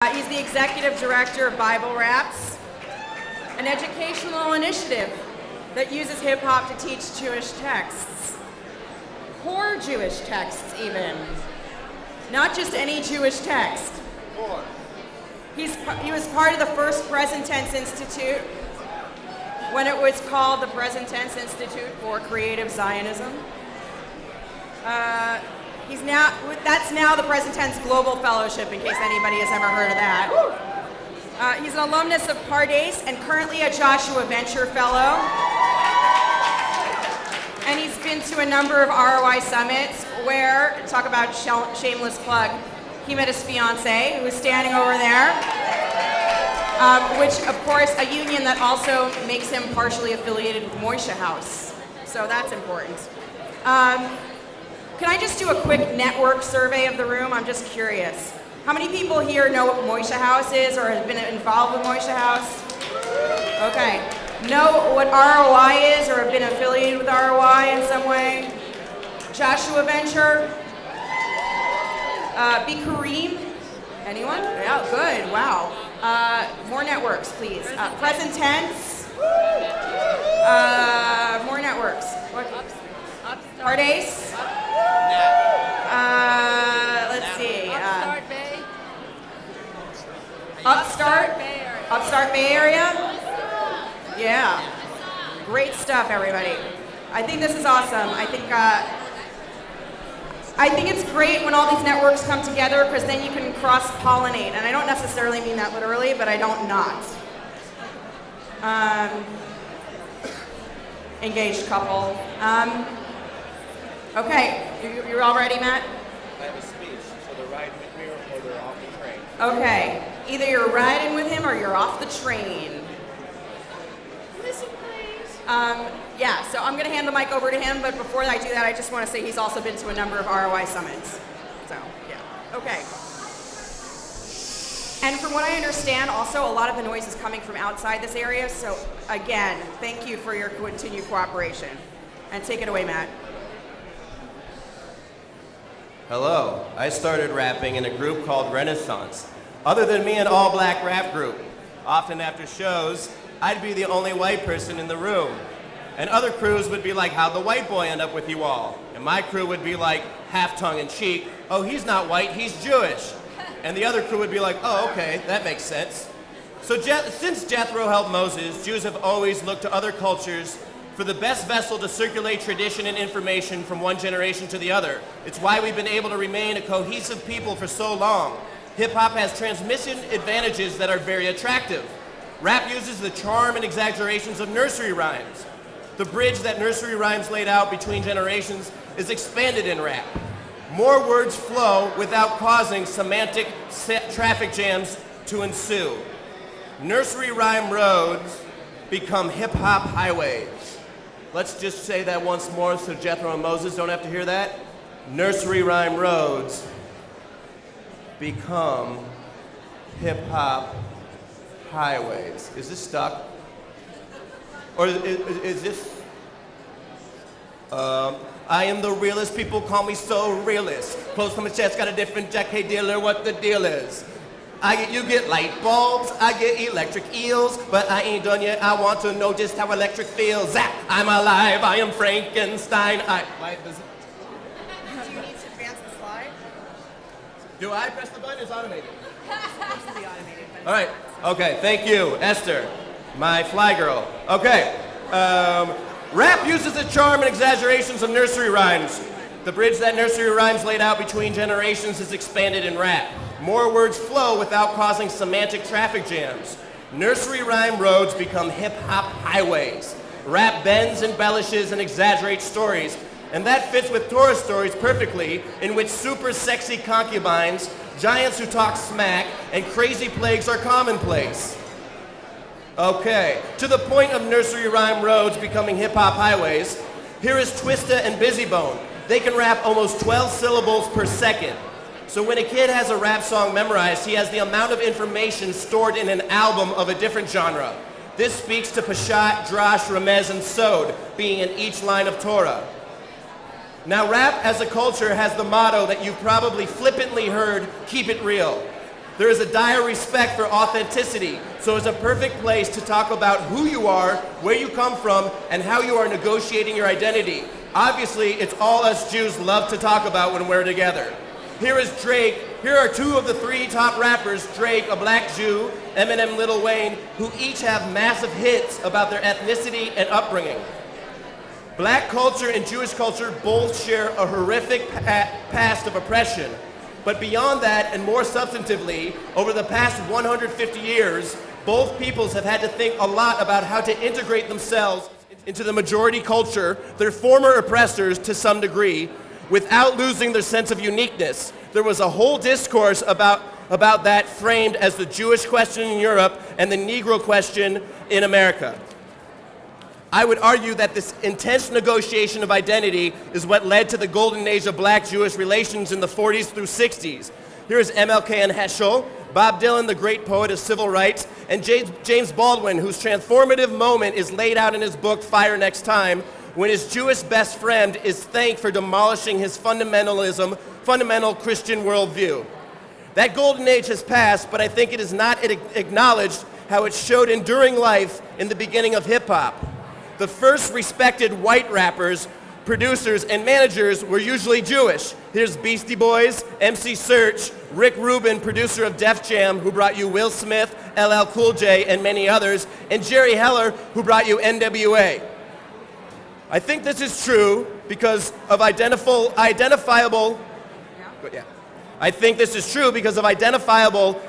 He's the executive director of Bible Raps, an educational initiative that uses hip hop to teach Jewish texts, core Jewish texts even, not just any Jewish text. He was part of the first Present Tense Institute when it was called the Present Tense Institute for Creative Zionism. That's now the Present Tense Global Fellowship, in case anybody has ever heard of that. He's an alumnus of Pardes and currently a Joshua Venture Fellow. And he's been to a number of ROI summits where, talk about shameless plug, he met his fiancée, who is standing over there, which, of course, a union that also makes him partially affiliated with Moishe House. So that's important. Can I just do a quick network survey of the room? I'm just curious. How many people here know what Moishe House is or have been involved with Moishe House? Okay. Know what ROI is or have been affiliated with ROI in some way? Joshua Venture? Kareem? Anyone? Yeah, good. Wow. More networks, please. Present tense? More networks. Pardes? Let's see. Upstart Bay. Upstart Bay Area? Yeah. Great stuff, everybody. I think this is awesome. I think it's great when all these networks come together because then you can cross-pollinate. And I don't necessarily mean that literally, but I don't not. Engaged couple. Okay, you're all ready, Matt? I have a speech, so they're riding with me or they're off the train. Okay, either you're riding with him or you're off the train. Listen, please. Yeah, so I'm gonna hand the mic over to him, but before I do that, I just wanna say he's also been to a number of ROI summits. So, yeah, okay. And from what I understand, also a lot of the noise is coming from outside this area, so again, thank you for your continued cooperation. And take it away, Matt. Hello, I started rapping in a group called Renaissance. Other than me, an all-black rap group. Often after shows, I'd be the only white person in the room. And other crews would be like, how'd the white boy end up with you all? And my crew would be like, half tongue-in-cheek, oh, he's not white, he's Jewish. And the other crew would be like, oh, okay, that makes sense. So since Jethro helped Moses, Jews have always looked to other cultures for the best vessel to circulate tradition and information from one generation to the other. It's why we've been able to remain a cohesive people for so long. Hip-hop has transmission advantages that are very attractive. Rap uses the charm and exaggerations of nursery rhymes. The bridge that nursery rhymes laid out between generations is expanded in rap. More words flow without causing semantic traffic jams to ensue. Nursery rhyme roads become hip-hop highways. Let's just say that once more so Jethro and Moses don't have to hear that. Nursery rhyme roads become hip-hop highways. Is this stuck? Or is this? I am the realest, people call me so realist. Close to my chest, got a different jack, hey dealer, what the deal is. You get light bulbs, I get electric eels, but I ain't done yet, I want to know just how electric feels. Zap, I'm alive, I am Frankenstein, Do you need to advance the slide? Do I press the button? It's automated. It's supposed to be automated. All right, okay, thank you, Esther, my fly girl. Okay, rap uses the charm and exaggerations of nursery rhymes. The bridge that nursery rhymes laid out between generations is expanded in rap. More words flow without causing semantic traffic jams. Nursery rhyme roads become hip-hop highways. Rap bends, embellishes, and exaggerates stories. And that fits with Torah stories perfectly, in which super sexy concubines, giants who talk smack, and crazy plagues are commonplace. Okay, to the point of nursery rhyme roads becoming hip-hop highways, here is Twista and Busybone. They can rap almost 12 syllables per second. So when a kid has a rap song memorized, he has the amount of information stored in an album of a different genre. This speaks to Peshat, Drash, Remez, and Sod being in each line of Torah. Now rap as a culture has the motto that you've probably flippantly heard, keep it real. There is a dire respect for authenticity, so it's a perfect place to talk about who you are, where you come from, and how you are negotiating your identity. Obviously, it's all us Jews love to talk about when we're together. Here is Drake. Here are two of the three top rappers, Drake, a black Jew, Eminem, Lil Wayne, who each have massive hits about their ethnicity and upbringing. Black culture and Jewish culture both share a horrific past of oppression. But beyond that, and more substantively, over the past 150 years, both peoples have had to think a lot about how to integrate themselves into the majority culture, their former oppressors to some degree, without losing their sense of uniqueness. There was a whole discourse about that framed as the Jewish question in Europe and the Negro question in America. I would argue that this intense negotiation of identity is what led to the golden age of black-Jewish relations in the 40s through 60s. Here's MLK and Heschel, Bob Dylan, the great poet of civil rights, and James Baldwin, whose transformative moment is laid out in his book, Fire Next Time, when his Jewish best friend is thanked for demolishing his fundamental Christian worldview. That golden age has passed, but I think it is not acknowledged how it showed enduring life in the beginning of hip-hop. The first respected white rappers, producers, and managers were usually Jewish. Here's Beastie Boys, MC Serch, Rick Rubin, producer of Def Jam, who brought you Will Smith, LL Cool J, and many others, and Jerry Heller, who brought you NWA. I think this is true because of identifiable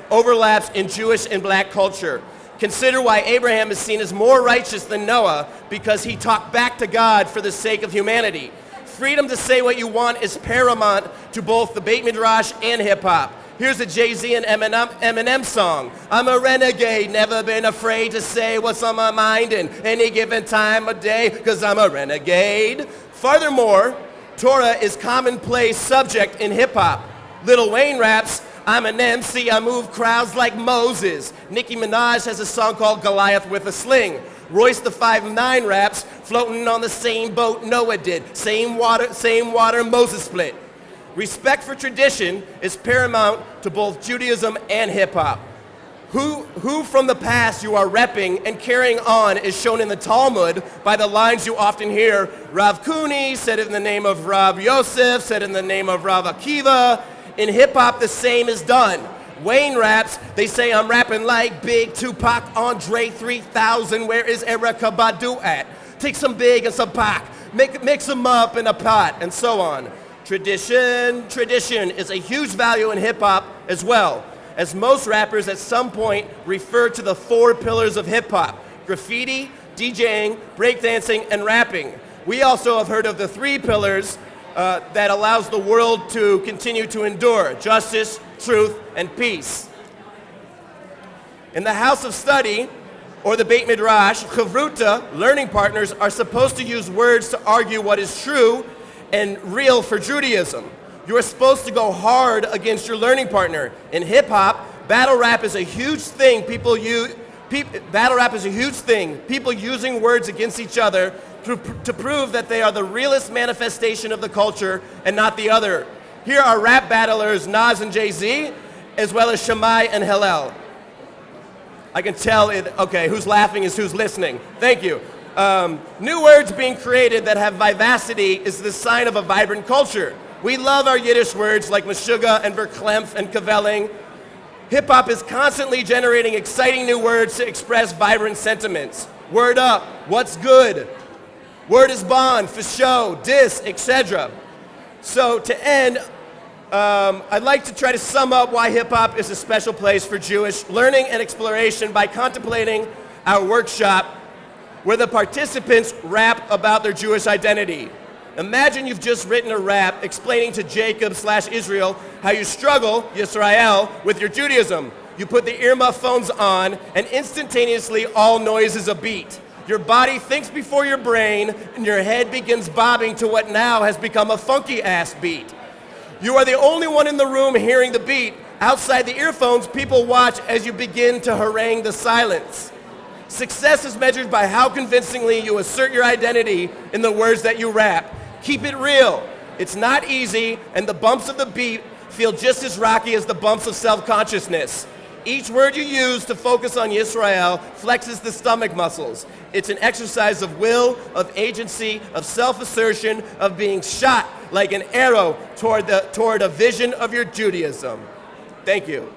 overlaps in Jewish and black culture. Consider why Abraham is seen as more righteous than Noah, because he talked back to God for the sake of humanity. Freedom to say what you want is paramount to both the Beit Midrash and hip-hop. Here's a Jay-Z and Eminem song. I'm a renegade, never been afraid to say what's on my mind in any given time of day, because I'm a renegade. Furthermore, Torah is commonplace subject in hip-hop. Lil Wayne raps, I'm an MC, I move crowds like Moses. Nicki Minaj has a song called Goliath with a Sling. Royce the 5'9" raps, floating on the same boat Noah did. Same water Moses split. Respect for tradition is paramount to both Judaism and hip-hop. Who from the past you are repping and carrying on is shown in the Talmud by the lines you often hear. Rav Kuni said it in the name of Rav Yosef, said in the name of Rav Akiva. In hip-hop, the same is done. Wayne raps, they say I'm rapping like Big Tupac, Andre 3000, where is Erykah Badu at? Take some Big and some Pac, mix them up in a pot, and so on. Tradition is a huge value in hip-hop as well, as most rappers at some point refer to the 4 pillars of hip-hop: graffiti, DJing, breakdancing, and rapping. We also have heard of the 3 pillars that allows the world to continue to endure: justice, truth, and peace. In the house of study, or the Beit Midrash, Chavruta, learning partners, are supposed to use words to argue what is true and real for Judaism. You are supposed to go hard against your learning partner. In hip-hop, battle rap is a huge thing. People using words against each other to prove that they are the realest manifestation of the culture and not the other. Here are rap battlers Nas and Jay-Z, as well as Shammai and Hillel. I can tell who's laughing is who's listening. Thank you. New words being created that have vivacity is the sign of a vibrant culture. We love our Yiddish words like meshuggah and verklempt and kavelling. Hip-hop is constantly generating exciting new words to express vibrant sentiments. Word up, what's good? Word is bond, for show, diss, etc. So to end, I'd like to try to sum up why hip-hop is a special place for Jewish learning and exploration by contemplating our workshop where the participants rap about their Jewish identity. Imagine you've just written a rap explaining to Jacob/Israel how you struggle, Yisrael, with your Judaism. You put the earmuff phones on, and instantaneously all noise is a beat. Your body thinks before your brain, and your head begins bobbing to what now has become a funky-ass beat. You are the only one in the room hearing the beat. Outside the earphones, people watch as you begin to harangue the silence. Success is measured by how convincingly you assert your identity in the words that you rap. Keep it real. It's not easy, and the bumps of the beat feel just as rocky as the bumps of self-consciousness. Each word you use to focus on Yisrael flexes the stomach muscles. It's an exercise of will, of agency, of self-assertion, of being shot like an arrow toward a vision of your Judaism. Thank you.